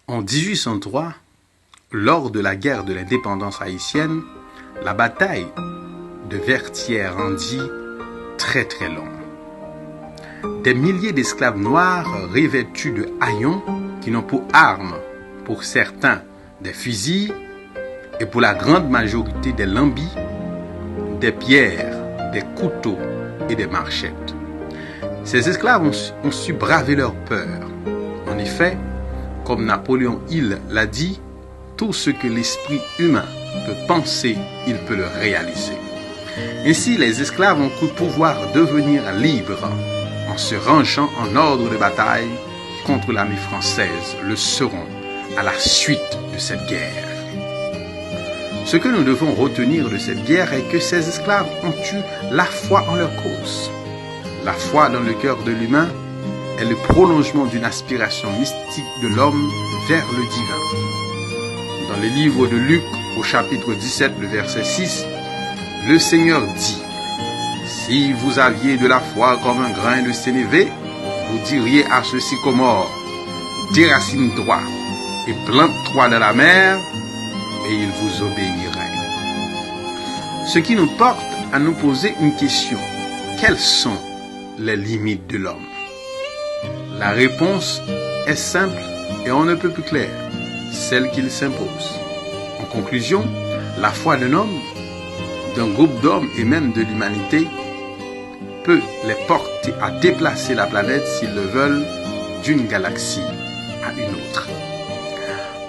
En 1803, lors de la guerre de l'indépendance haïtienne, la bataille de Vertières rendit très long. Des milliers d'esclaves noirs revêtus de haillons qui n'ont pour armes, pour certains, des fusils et pour la grande majorité des lambis, des pierres, des couteaux et des marchettes. Ces esclaves ont su braver leur peur. En effet, comme Napoléon Hill l'a dit, tout ce que l'esprit humain peut penser, il peut le réaliser. Ainsi, les esclaves ont cru pouvoir devenir libres en se rangeant en ordre de bataille contre l'armée française, le seront à la suite de cette guerre. Ce que nous devons retenir de cette guerre est que ces esclaves ont eu la foi en leur cause. La foi dans le cœur de l'humain est le prolongement d'une aspiration mystique de l'homme vers le divin. Dans le livre de Luc, au chapitre 17, le verset 6, le Seigneur dit: « Si vous aviez de la foi comme un grain de sénévé, vous diriez à ce sycomore: déracine-toi et plante-toi dans la mer, et il vous obéirait. » Ce qui nous porte à nous poser une question: quelles sont les limites de l'homme? La réponse est simple et on ne peut plus clair, celle qu'il s'impose. En conclusion, la foi d'un homme, d'un groupe d'hommes et même de l'humanité peut les porter à déplacer la planète, s'ils le veulent, d'une galaxie à une autre.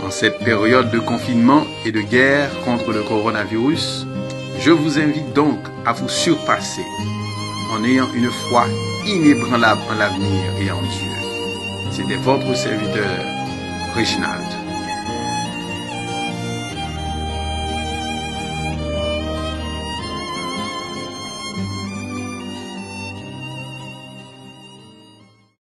En cette période de confinement et de guerre contre le coronavirus, je vous invite donc à vous surpasser en ayant une foi inébranlable en l'avenir et en Dieu. C'était votre serviteur, Réginald.